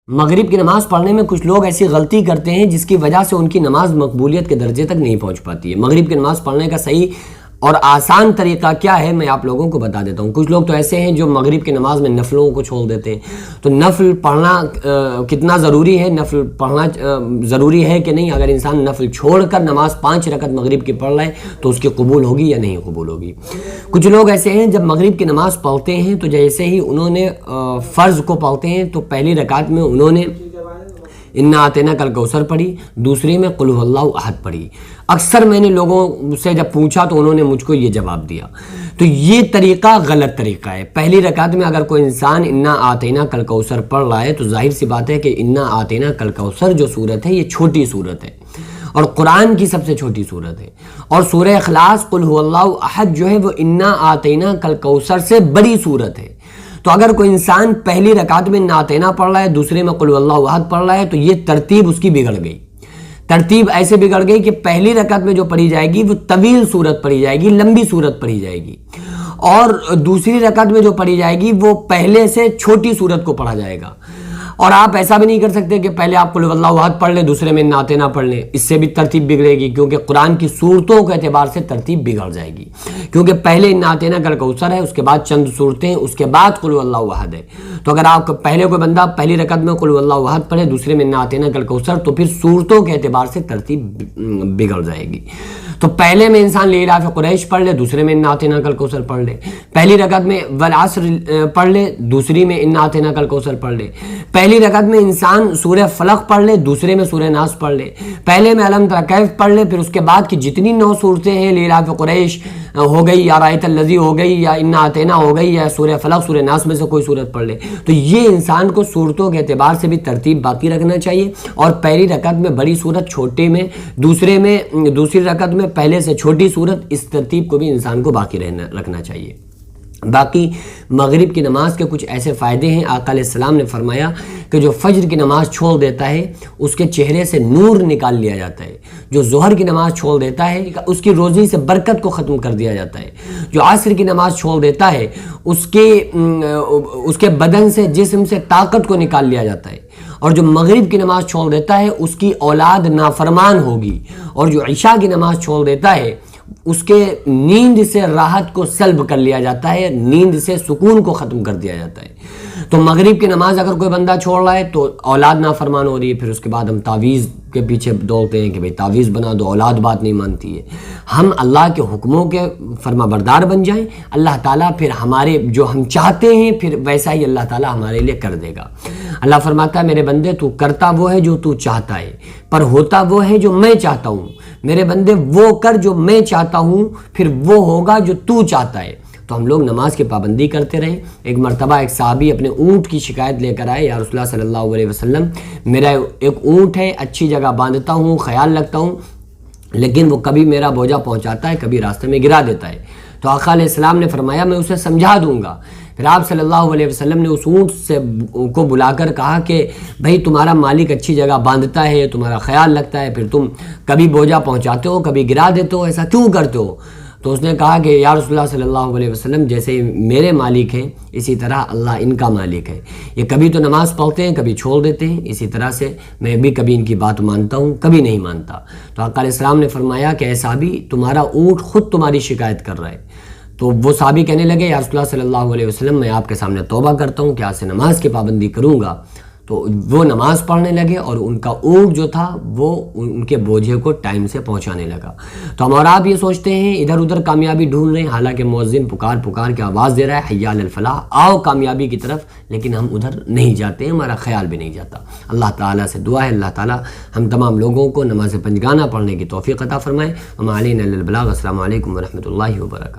مغرب کی نماز پڑھنے میں کچھ لوگ ایسی غلطی کرتے ہیں جس کی وجہ سے ان کی نماز مقبولیت کے درجے تک نہیں پہنچ پاتی ہے۔ مغرب کی نماز پڑھنے کا صحیح اور آسان طریقہ کیا ہے میں آپ لوگوں کو بتا دیتا ہوں۔ کچھ لوگ تو ایسے ہیں جو مغرب کی نماز میں نفلوں کو چھوڑ دیتے ہیں، تو نفل پڑھنا کتنا ضروری ہے، نفل پڑھنا ضروری ہے کہ نہیں؟ اگر انسان نفل چھوڑ کر نماز 5 رکعت مغرب کی پڑھ لے تو اس کی قبول ہوگی یا نہیں قبول ہوگی؟ کچھ لوگ ایسے ہیں جب مغرب کی نماز پڑھتے ہیں تو جیسے ہی انہوں نے فرض کو پڑھتے ہیں تو پہلی رکعت میں انہوں نے انا اعطیناک الکوثر پڑھی، دوسری میں قل هو اللہ احد پڑھی۔ اکثر میں نے لوگوں سے جب پوچھا تو انہوں نے مجھ کو یہ جواب دیا، تو یہ طریقہ غلط طریقہ ہے۔ پہلی رکعت میں اگر کوئی انسان انا اعطیناک الکوثر پڑھ رہا ہے تو ظاہر سی بات ہے کہ انا اعطیناک الکوثر جو صورت ہے یہ چھوٹی صورت ہے اور قرآن کی سب سے چھوٹی صورت ہے، اور سورہ اخلاص قل هو اللہ احد جو ہے وہ انا اعطیناک الکوثر سے بڑی صورت ہے۔ تو اگر کوئی انسان پہلی رکعت میں انا اعطینا پڑھ رہا ہے، دوسرے میں قل اللہ احد پڑھ رہا ہے، تو یہ ترتیب اس کی بگڑ گئی۔ ترتیب ایسے بگڑ گئی کہ پہلی رکعت میں جو پڑھی جائے گی وہ طویل صورت پڑھی جائے گی، لمبی صورت پڑھی جائے گی، اور دوسری رکعت میں جو پڑھی جائے گی وہ پہلے سے چھوٹی صورت کو پڑھا جائے گا۔ اور آپ ایسا بھی نہیں کر سکتے کہ پہلے آپ قل اللہ احد پڑھ لیں، دوسرے میں انا اعطینا پڑھ لیں، اس سے بھی ترتیب بگڑے گی، کیونکہ قرآن کی صورتوں کے اعتبار سے ترتیب بگڑ جائے گی، کیونکہ پہلے انا اعطیناک الکوثر ہے، اس کے بعد چند صورتیں، اس کے بعد قل اللہ احد ہے۔ تو اگر آپ پہلے کوئی بندہ پہلی رکعت میں قل اللہ احد پڑھے، دوسرے میں انا اعطیناک الکوثر، تو پھر صورتوں کے اعتبار سے ترتیب بگڑ جائے گی۔ تو پہلے میں انسان لیلاف قریش پڑھ لے، دوسرے میں انا اعطیناک الکوثر پڑھ لے، پہلی رکعت میں والعصر پڑھ لے، دوسری میں انا اعطیناک الکوثر پڑھ لے، پہلی رکعت میں انسان سورہ فلق پڑھ لے، دوسرے میں سورہ ناس پڑھ لے، پہلے میں الم تری کیف پڑھ لے، پھر اس کے بعد کی جتنی 9 صورتیں ہیں، لیلاف قریش ہو گئی یا رایت الذی ہو گئی یا انا اعطینا ہو گئی یا سورہ فلق سورہ ناس میں سے کوئی صورت پڑھ لے، تو یہ انسان کو صورتوں کے اعتبار سے بھی ترتیب باقی رکھنا چاہیے، اور پہلی رکعت میں بڑی صورت، چھوٹے میں دوسری رکعت میں پہلے سے چھوٹی صورت، اس ترتیب کو بھی انسان کو باقی رکھنا چاہیے۔ باقی مغرب کی نماز کے کچھ ایسے فائدے ہیں۔ آقا علیہ السلام نے فرمایا کہ جو فجر کی نماز چھوڑ دیتا ہے اس کے چہرے سے نور نکال لیا جاتا ہے، جو ظہر کی نماز چھوڑ دیتا ہے اس کی روزی سے برکت کو ختم کر دیا جاتا ہے، جو عصر کی نماز چھوڑ دیتا ہے اس کے بدن سے، جسم سے طاقت کو نکال لیا جاتا ہے، اور جو مغرب کی نماز چھوڑ دیتا ہے اس کی اولاد نافرمان ہوگی، اور جو عشاء کی نماز چھوڑ دیتا ہے اس کے نیند سے راحت کو سلب کر لیا جاتا ہے، نیند سے سکون کو ختم کر دیا جاتا ہے۔ تو مغرب کی نماز اگر کوئی بندہ چھوڑ رہا ہے تو اولاد نافرمان ہو رہی ہے، پھر اس کے بعد ہم تعویذ کے پیچھے دوڑتے ہیں کہ بھئی تعویذ بنا دو، اولاد بات نہیں مانتی ہے۔ ہم اللہ کے حکموں کے فرما بردار بن جائیں، اللہ تعالیٰ پھر ہمارے جو ہم چاہتے ہیں پھر ویسا ہی اللہ تعالیٰ ہمارے لیے کر دے گا۔ اللہ فرماتا ہے میرے بندے تو کرتا وہ ہے جو تو چاہتا ہے، پر ہوتا وہ ہے جو میں چاہتا ہوں۔ میرے بندے وہ کر جو میں چاہتا ہوں، پھر وہ ہوگا جو تو چاہتا ہے۔ تو ہم لوگ نماز کی پابندی کرتے رہیں۔ ایک مرتبہ ایک صحابی اپنے اونٹ کی شکایت لے کر آئے، یا رسول اللہ صلی اللہ علیہ وسلم میرا ایک اونٹ ہے، اچھی جگہ باندھتا ہوں، خیال رکھتا ہوں، لیکن وہ کبھی میرا بوجھا پہنچاتا ہے، کبھی راستے میں گرا دیتا ہے۔ تو آقا علیہ السلام نے فرمایا میں اسے سمجھا دوں گا۔ پھر آپ صلی اللہ علیہ وسلم نے اس اونٹ کو بلا کر کہا کہ بھئی تمہارا مالک اچھی جگہ باندھتا ہے، تمہارا خیال رکھتا ہے، پھر تم کبھی بوجھا پہنچاتے ہو، کبھی گرا دیتے ہو، ایسا کیوں کرتے ہو؟ تو اس نے کہا کہ یا رسول اللہ صلی اللہ علیہ وسلم جیسے میرے مالک ہیں اسی طرح اللہ ان کا مالک ہے، یہ کبھی تو نماز پڑھتے ہیں کبھی چھوڑ دیتے ہیں، اسی طرح سے میں بھی کبھی ان کی بات مانتا ہوں کبھی نہیں مانتا۔ تو آقا علیہ السلام نے فرمایا کہ اے صحابی تمہارا اونٹ خود تمہاری شکایت کر رہا ہے۔ تو وہ صحابی کہنے لگے یا رسول اللہ صلی اللہ علیہ وسلم میں آپ کے سامنے توبہ کرتا ہوں کہ آج سے نماز کی پابندی کروں گا۔ تو وہ نماز پڑھنے لگے اور ان کا اونٹ جو تھا وہ ان کے بوجھے کو ٹائم سے پہنچانے لگا۔ تو ہم اور آپ یہ سوچتے ہیں ادھر ادھر کامیابی ڈھونڈ رہے ہیں، حالانکہ مؤذن پکار کے آواز دے رہا ہے حی علی الفلاح، آؤ کامیابی کی طرف، لیکن ہم ادھر نہیں جاتے ہیں، ہمارا خیال بھی نہیں جاتا۔ اللہ تعالیٰ سے دعا ہے اللہ تعالیٰ ہم تمام لوگوں کو نماز پنجگانہ پڑھنے کی توفیق عطا فرمائے۔ وما علینا الا البلاغ۔ السلام علیکم ورحمۃ اللہ وبرکاتہ۔